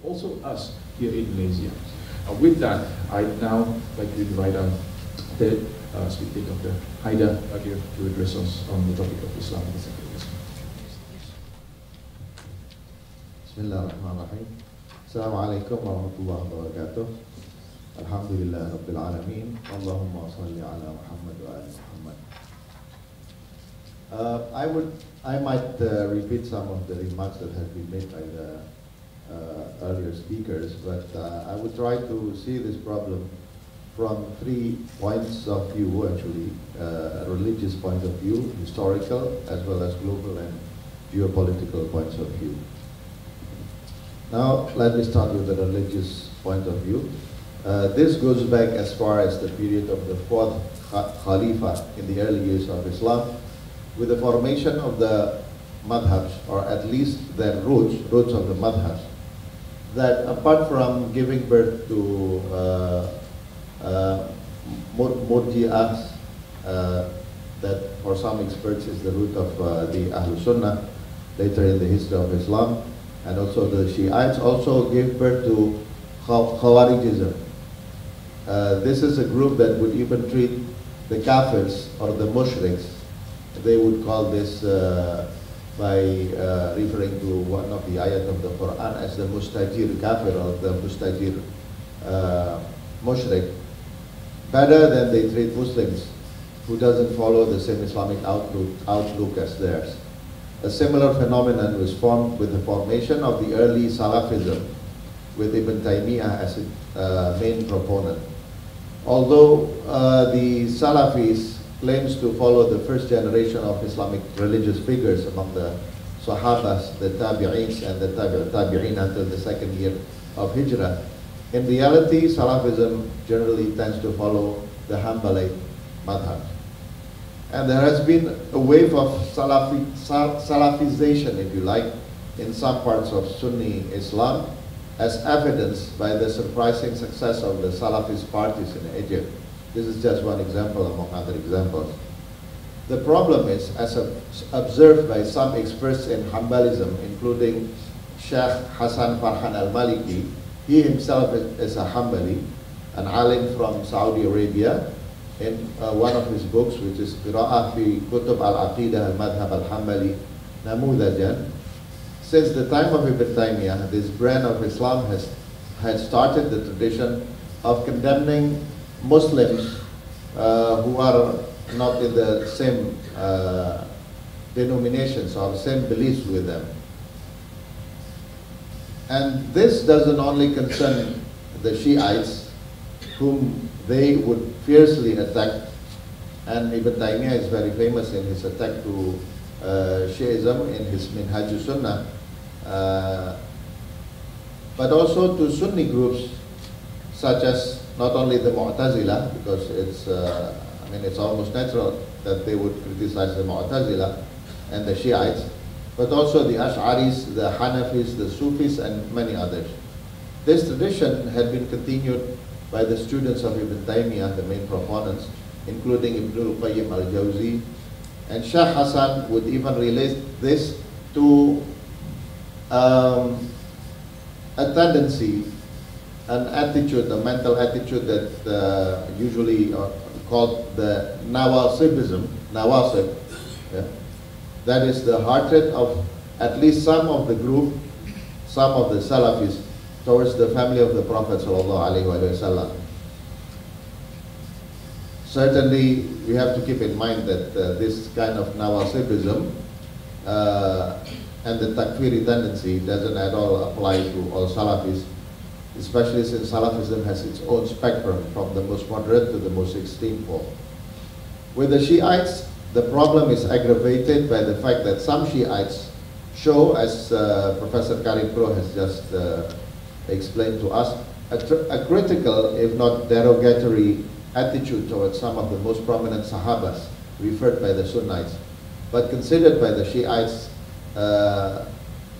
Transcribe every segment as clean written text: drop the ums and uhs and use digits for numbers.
also us here in Malaysia. With that, I'd now like to invite our third speaker, Dr. Haidar Bagir, to address us on the topic of Islam and secularism. Bismillahirrahmanirrahim. Assalamualaikum warahmatullahi wabarakatuh. Alhamdulillah Rabbil Alameen. Allahumma salli ala Muhammad wa ala Muhammad. I might repeat some of the remarks that have been made by the earlier speakers, but I would try to see this problem from 3 points of view, actually. Religious point of view, historical, as well as global and geopolitical points of view. Now, let me start with the religious point of view. This goes back as far as the period of the 4th Khalifa in the early years of Islam, with the formation of the madhabs, or at least their roots of the madhabs, that apart from giving birth to Murji'ah, that for some experts is the root of the Ahlul Sunnah later in the history of Islam, and also the Shiites also gave birth to Khawarijism. This is a group that would even treat the Kafirs or the Mushriks. They would call this by referring to one of the ayat of the Quran as the Mustajir Kafir or the Mustajir Mushrik, better than they treat Muslims who doesn't follow the same Islamic outlook as theirs. A similar phenomenon was formed with the formation of the early Salafism, with Ibn Taymiyyah as its main proponent. Although the Salafis claims to follow the first generation of Islamic religious figures among the Sahabas, the Tabi'ins, and the Tabi'in until the 2nd year of Hijrah, in reality, Salafism generally tends to follow the Hanbalite madhab. And there has been a wave of Salafization, if you like, in some parts of Sunni Islam, as evidenced by the surprising success of the Salafist parties in Egypt. This is just one example among other examples. The problem is, as observed by some experts in Hanbalism, including Sheikh Hassan Farhan al-Maliki, he himself is a Hanbali, an alim from Saudi Arabia. In one of his books, which is Qira'ah fi Kutub al-Aqidah al-Madhab al-Hanbali Namudajan, since the time of Ibn Taymiyyah, this brand of Islam had started the tradition of condemning Muslims who are not in the same denominations or same beliefs with them. And this doesn't only concern the Shiites, whom they would fiercely attack, and Ibn Taymiyyah is very famous in his attack to Shi'ism in his Minhaj Sunnah, but also to Sunni groups such as not only the Mu'tazila, because it's almost natural that they would criticize the Mu'tazila and the Shiites, but also the Ash'aris, the Hanafis, the Sufis, and many others. This tradition had been continued by the students of Ibn Taymiyyah, the main proponents, including Ibn al-Qayyim al-Jawzi, and Shaykh Hassan would even relate this to a tendency, an attitude, a mental attitude that usually called the Nawasibism, Nawasib. Yeah? That is the hatred of at least some of the group, some of the Salafis, towards the family of the Prophet ﷺ. Certainly, we have to keep in mind that this kind of Nawasibism and the Takfiri tendency doesn't at all apply to all Salafis, especially since Salafism has its own spectrum from the most moderate to the most extreme form. With the Shiites, the problem is aggravated by the fact that some Shiites show, as Professor Karim Pro has just explained to us, a critical, if not derogatory, attitude towards some of the most prominent Sahabas referred by the Sunnites, but considered by the Shiites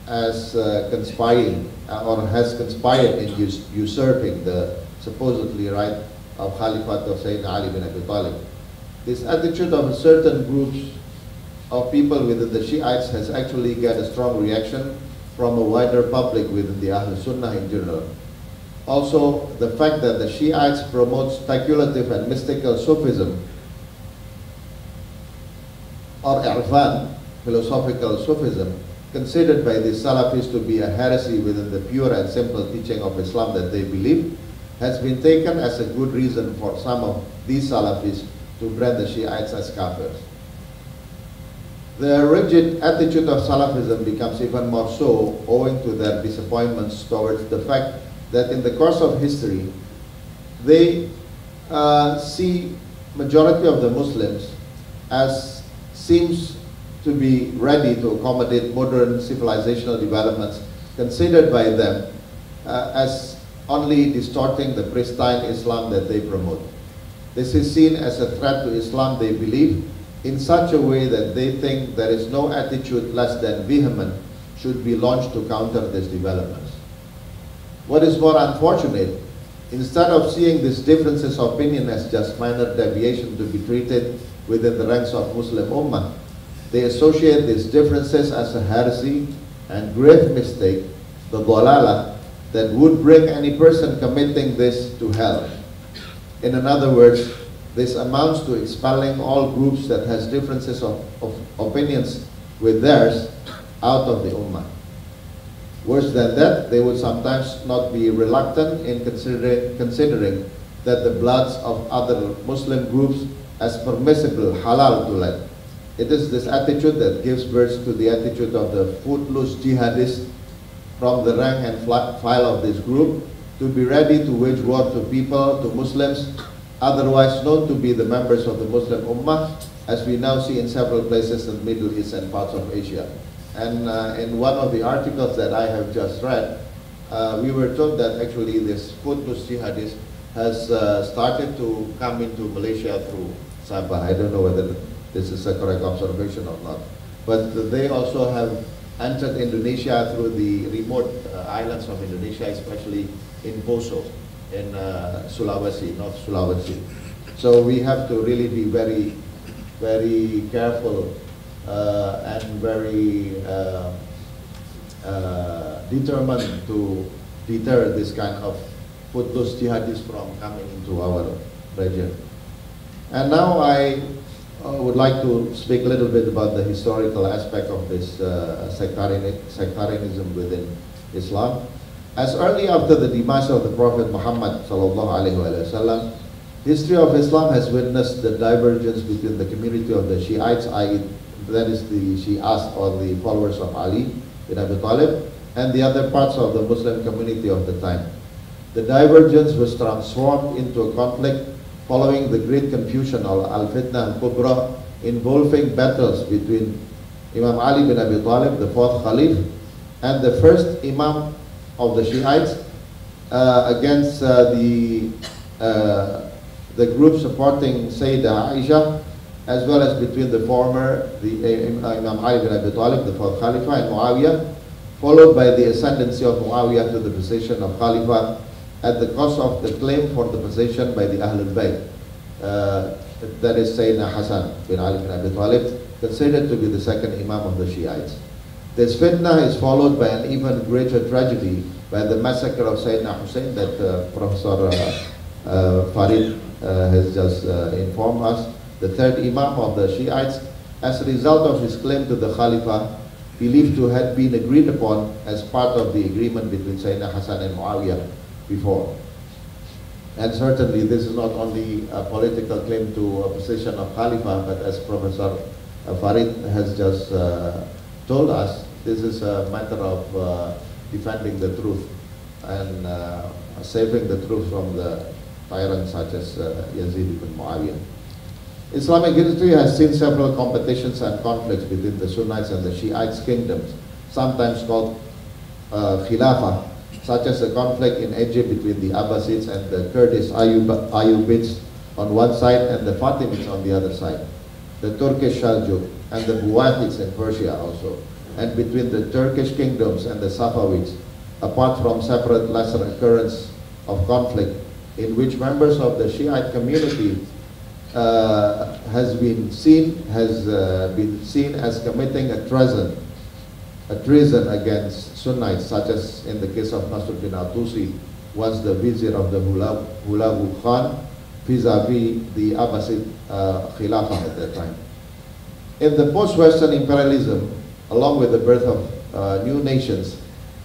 as conspiring or has conspired in usurping the supposedly right of Khalifat of Sayyidina Ali bin Abi Talib. This attitude of certain groups of people within the Shiites has actually got a strong reaction from a wider public within the Ahl Sunnah in general. Also, the fact that the Shiites promote speculative and mystical Sufism, or Irfan, philosophical Sufism, considered by the Salafis to be a heresy within the pure and simple teaching of Islam that they believe, has been taken as a good reason for some of these Salafis to brand the Shiites as kafirs. The rigid attitude of Salafism becomes even more so owing to their disappointments towards the fact that in the course of history, they see majority of the Muslims as seems to be ready to accommodate modern civilizational developments considered by them as only distorting the pristine Islam that they promote. This is seen as a threat to Islam they believe in such a way that they think there is no attitude less than vehement should be launched to counter these developments. What is more unfortunate, instead of seeing these differences of opinion as just minor deviation to be treated within the ranks of Muslim Ummah, they associate these differences as a heresy and grave mistake, the dalala, that would bring any person committing this to hell. In other words, this amounts to expelling all groups that has differences of opinions with theirs out of the Ummah. Worse than that, they would sometimes not be reluctant in considering that the bloods of other Muslim groups as permissible, halal to let. It is this attitude that gives birth to the attitude of the footloose jihadists from the rank and file of this group to be ready to wage war to people, to Muslims, otherwise known to be the members of the Muslim Ummah, as we now see in several places in the Middle East and parts of Asia. And in one of the articles that I have just read, we were told that actually this footloose jihadist has started to come into Malaysia through Sabah. I don't know whether this is a correct observation or not. But they also have entered Indonesia through the remote islands of Indonesia, especially in Poso, in Sulawesi, North Sulawesi. So we have to really be very, very careful and very determined to deter this kind of footloose jihadists from coming into our region. And now I would like to speak a little bit about the historical aspect of this sectarianism within Islam. As early after the demise of the Prophet Muhammad ﷺ, history of Islam has witnessed the divergence between the community of the Shiites, i.e. that is the Shias or the followers of Ali bin Abi Talib, and the other parts of the Muslim community of the time. The divergence was transformed into a conflict following the great confusion of Al-Fitnah al-Kubra, involving battles between Imam Ali bin Abi Talib, the fourth Khalif, and the first Imam of the Shiites against the group supporting Sayyidah Aisha, as well as between the former, Imam Ali bin Abi Talib, the fourth Khalifa, and Muawiyah, followed by the ascendancy of Muawiyah to the position of Khalifa at the cost of the claim for the position by the Ahlul Bayt, that is Sayyidina Hassan bin Ali bin Abi Talib, considered to be the second Imam of the Shiites. This fitna is followed by an even greater tragedy by the massacre of Sayyidina Hussein that Professor Farid has just informed us, the third Imam of the Shiites, as a result of his claim to the Khalifa, believed to have been agreed upon as part of the agreement between Sayyidina Hassan and Muawiyah before. And certainly this is not only a political claim to a position of Khalifa, but as Professor Farid has just told us, this is a matter of defending the truth and saving the truth from the tyrants such as Yazid ibn Muawiyah. Islamic history has seen several competitions and conflicts between the Sunnites and the Shiites kingdoms, sometimes called Khilafah, such as the conflict in Egypt between the Abbasids and the Kurdish Ayyubids on one side and the Fatimids on the other side, the Turkish Seljuk and the Buwayhids in Persia also, and between the Turkish kingdoms and the Safavids, apart from separate lesser occurrence of conflict in which members of the Shiite community has been seen as committing a treason a treason against Sunnites, such as in the case of Nasruddin al-Tusi, was the vizier of the Hulagu Khan, vis-a-vis the Abbasid Khilafah at that time. In the post-Western imperialism, along with the birth of new nations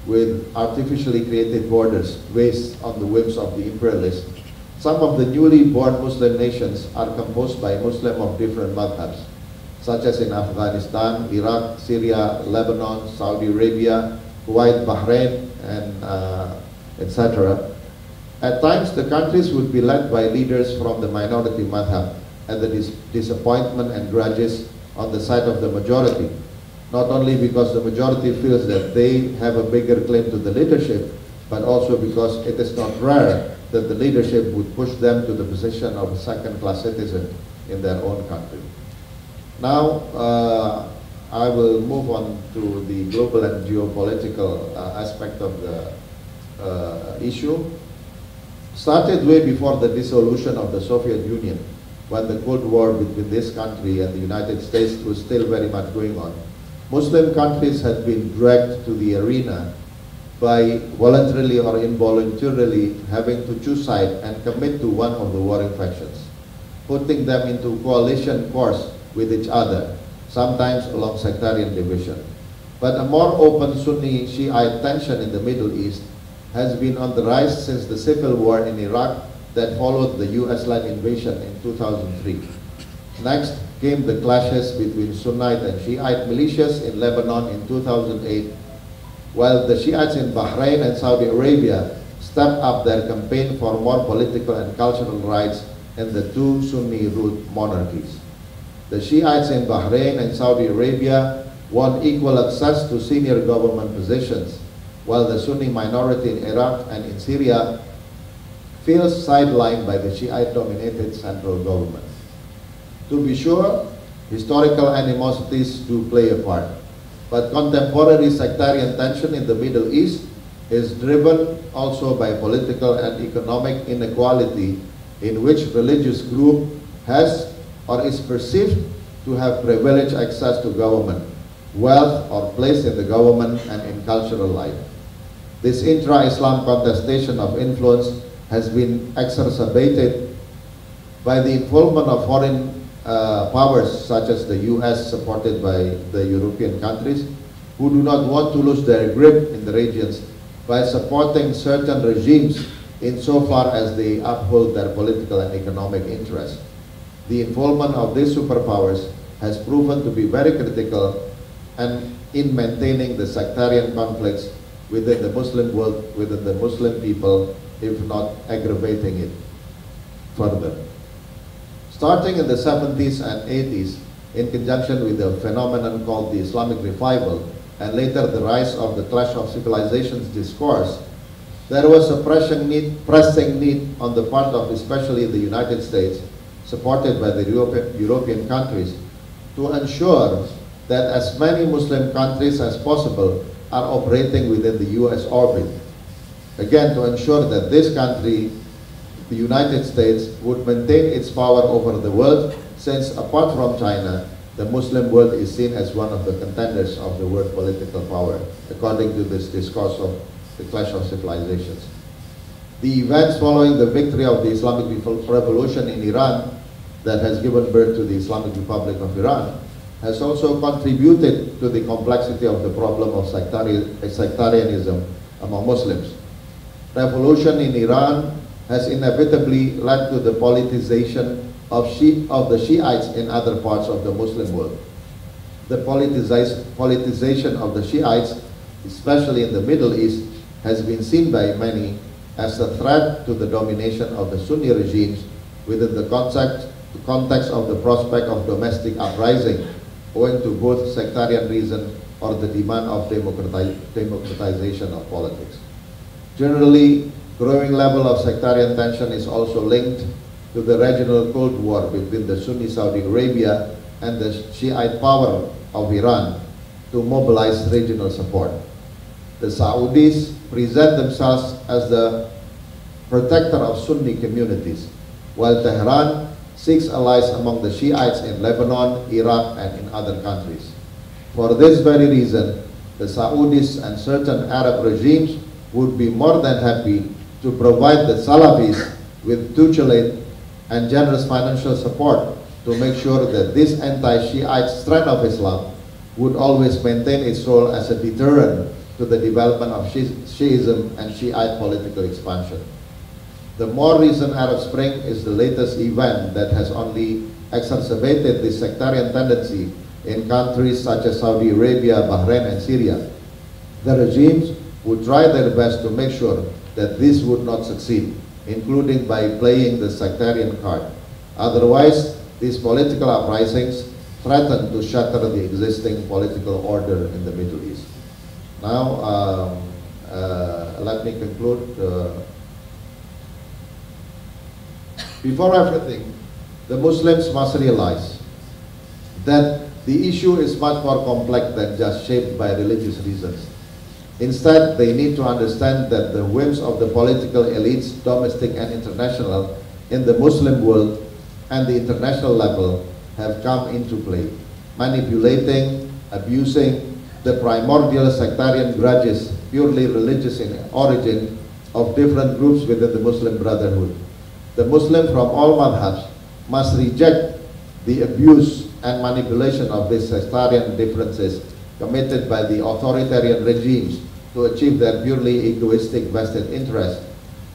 with artificially created borders based on the whims of the imperialists, some of the newly born Muslim nations are composed by Muslims of different madhabs, such as in Afghanistan, Iraq, Syria, Lebanon, Saudi Arabia, Kuwait, Bahrain, and etc. At times, the countries would be led by leaders from the minority madhab, and the disappointment and grudges on the side of the majority, not only because the majority feels that they have a bigger claim to the leadership, but also because it is not rare that the leadership would push them to the position of a second-class citizen in their own country. Now, I will move on to the global and geopolitical aspect of the issue. Started way before the dissolution of the Soviet Union, when the Cold War between this country and the United States was still very much going on. Muslim countries had been dragged to the arena by voluntarily or involuntarily having to choose side and commit to one of the warring factions, putting them into coalition course with each other, sometimes along sectarian division. But a more open Sunni-Shiite tension in the Middle East has been on the rise since the civil war in Iraq that followed the US-led invasion in 2003. Next came the clashes between Sunnite and Shiite militias in Lebanon in 2008, while the Shiites in Bahrain and Saudi Arabia stepped up their campaign for more political and cultural rights in the two Sunni-ruled monarchies. The Shiites in Bahrain and Saudi Arabia want equal access to senior government positions, while the Sunni minority in Iraq and in Syria feels sidelined by the Shiite-dominated central government. To be sure, historical animosities do play a part, but contemporary sectarian tension in the Middle East is driven also by political and economic inequality in which religious group has or is perceived to have privileged access to government, wealth, or place in the government and in cultural life. This intra-Islam contestation of influence has been exacerbated by the involvement of foreign powers such as the US, supported by the European countries, who do not want to lose their grip in the regions by supporting certain regimes insofar as they uphold their political and economic interests. The involvement of these superpowers has proven to be very critical and in maintaining the sectarian conflicts within the Muslim world, within the Muslim people, if not aggravating it further. Starting in the 70s and 80s, in conjunction with the phenomenon called the Islamic Revival, and later the rise of the Clash of Civilizations discourse, there was a pressing need on the part of especially the United States, supported by the European countries, to ensure that as many Muslim countries as possible are operating within the US orbit. Again, to ensure that this country, the United States, would maintain its power over the world, since apart from China, the Muslim world is seen as one of the contenders of the world political power, according to this discourse of the Clash of Civilizations. The events following the victory of the Islamic Revolution in Iran that has given birth to the Islamic Republic of Iran has also contributed to the complexity of the problem of sectarianism among Muslims. Revolution in Iran has inevitably led to the politicization of the Shiites in other parts of the Muslim world. The politicization of the Shiites, especially in the Middle East, has been seen by many as a threat to the domination of the Sunni regimes within the context of the prospect of domestic uprising, owing to both sectarian reason or the demand of democratization of politics. Generally, growing level of sectarian tension is also linked to the regional Cold War between the Sunni Saudi Arabia and the Shiite power of Iran to mobilize regional support. The Saudis present themselves as the protector of Sunni communities, while Tehran seeks allies among the Shiites in Lebanon, Iraq, and in other countries. For this very reason, the Saudis and certain Arab regimes would be more than happy to provide the Salafis with tutelage and generous financial support to make sure that this anti-Shiite strand of Islam would always maintain its role as a deterrent to the development of Shiism and Shiite political expansion. The more recent Arab Spring is the latest event that has only exacerbated this sectarian tendency in countries such as Saudi Arabia, Bahrain, and Syria. The regimes would try their best to make sure that this would not succeed, including by playing the sectarian card. Otherwise, these political uprisings threaten to shatter the existing political order in the Middle East. Now, let me conclude. Before everything, the Muslims must realize that the issue is much more complex than just shaped by religious reasons. Instead, they need to understand that the whims of the political elites, domestic and international, in the Muslim world and the international level have come into play, manipulating, abusing the primordial sectarian grudges, purely religious in origin, of different groups within the Muslim Brotherhood. The Muslim from all madhabs must reject the abuse and manipulation of these sectarian differences committed by the authoritarian regimes to achieve their purely egoistic vested interests,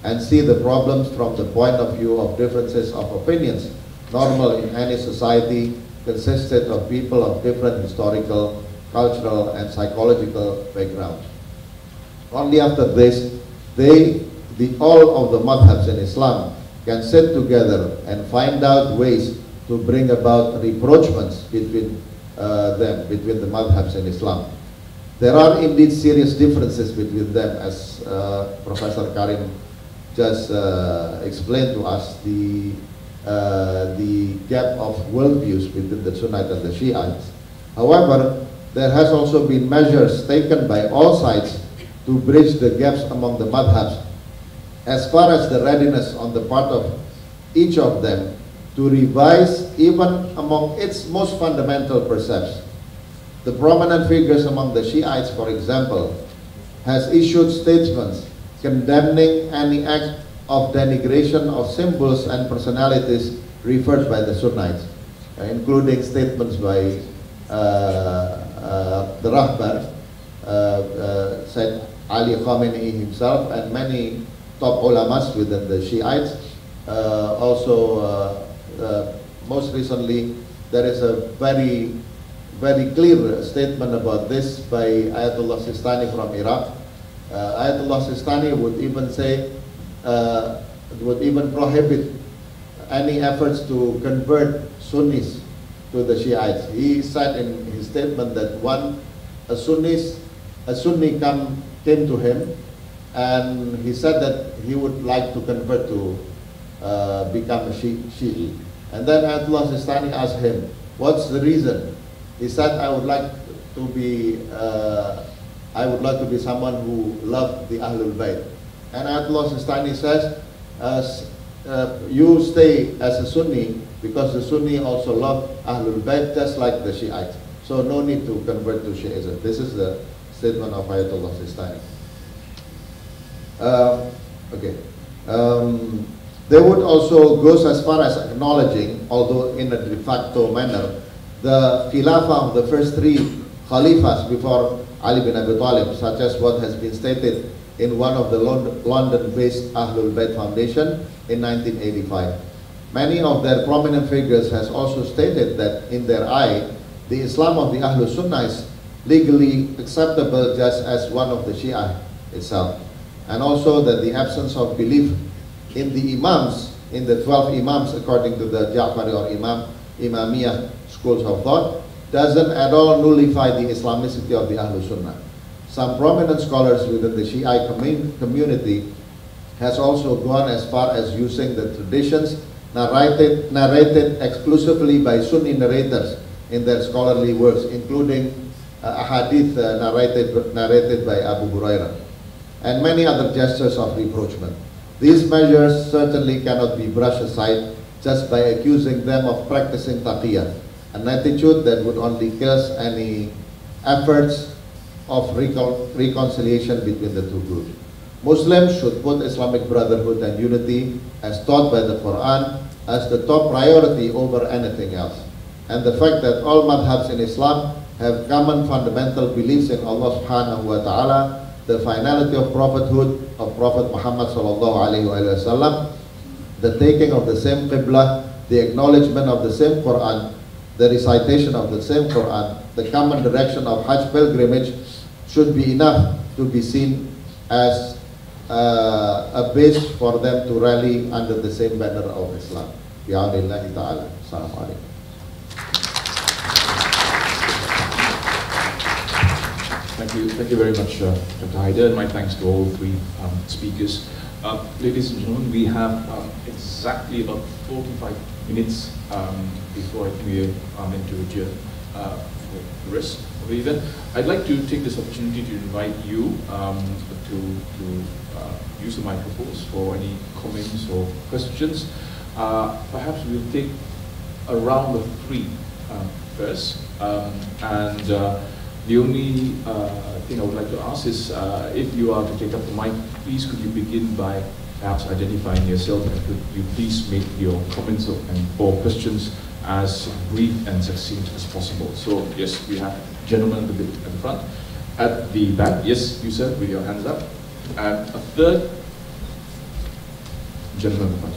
and see the problems from the point of view of differences of opinions, normal in any society consisted of people of different historical, cultural, and psychological backgrounds. Only after this, all of the madhabs in Islam can sit together and find out ways to bring about rapprochements between between the madhabs in Islam. There are indeed serious differences between them, as Professor Karim just explained to us, the gap of worldviews between the Sunnites and the Shiites. However, there has also been measures taken by all sides to bridge the gaps among the madhabs, as far as the readiness on the part of each of them to revise even among its most fundamental precepts. The prominent figures among the Shiites, for example, has issued statements condemning any act of denigration of symbols and personalities referred by the Sunnites, including statements by the Rahbar, Said Ali Khamenei himself, and many top ulamas within the Shiites. Most recently, there is a very clear statement about this by Ayatollah Sistani from Iraq. Ayatollah Sistani would even say, would even prohibit any efforts to convert Sunnis to the Shiites. He said in his statement that a Sunni came to him, and he said that he would like to convert to become a Shi'i. And then Ayatollah Sistani asked him, what's the reason? He said, I would like to be someone who loved the Ahlul Bayt. And Ayatollah Sistani says, you stay as a Sunni because the Sunni also love Ahlul Bayt just like the Shiites. So no need to convert to Shi'ism. This is the statement of Ayatollah Sistani. They would also go as far as acknowledging, although in a de facto manner, the Khilafah of the first three Khalifas before Ali bin Abi Talib, such as what has been stated in one of the London-based Ahlul Bayt Foundation in 1985. Many of their prominent figures has also stated that in their eye, the Islam of the Ahlul Sunnah is legally acceptable just as one of the Shia itself. And also that the absence of belief in the Imams, in the 12 Imams according to the Ja'fari or Imamiyah schools of thought, doesn't at all nullify the Islamicity of the Ahlul Sunnah. Some prominent scholars within the Shia community has also gone as far as using the traditions narrated exclusively by Sunni narrators in their scholarly works, including a hadith narrated by Abu Hurairah, and many other gestures of reproachment. These measures certainly cannot be brushed aside just by accusing them of practicing taqiyya, an attitude that would only curse any efforts of reconciliation between the two groups. Muslims should put Islamic brotherhood and unity as taught by the Quran as the top priority over anything else. And the fact that all madhabs in Islam have common fundamental beliefs in Allah subhanahu wa ta'ala, the finality of prophethood of Prophet Muhammad sallallahu alayhi wa sallam, the taking of the same qibla, the acknowledgement of the same Quran, the recitation of the same Quran, the common direction of Hajj pilgrimage should be enough to be seen as a base for them to rally under the same banner of Islam. Bi'awnillahi ta'ala. Assalamu alaikum. Thank you very much, Dr. Haidar, and my thanks to all three speakers. Ladies and gentlemen, we have exactly about 45 minutes before I think we are meant to adjourn for the rest of the event. I'd like to take this opportunity to invite you to use the microphones for any comments or questions. Perhaps we'll take a round of three first, the only thing I would like to ask is, if you are to take up the mic, please could you begin by perhaps identifying yourself, and could you please make your comments or questions as brief and succinct as possible. So yes, we have gentlemen at the front. At the back, yes, you sir, with your hands up. And a third gentleman at the front.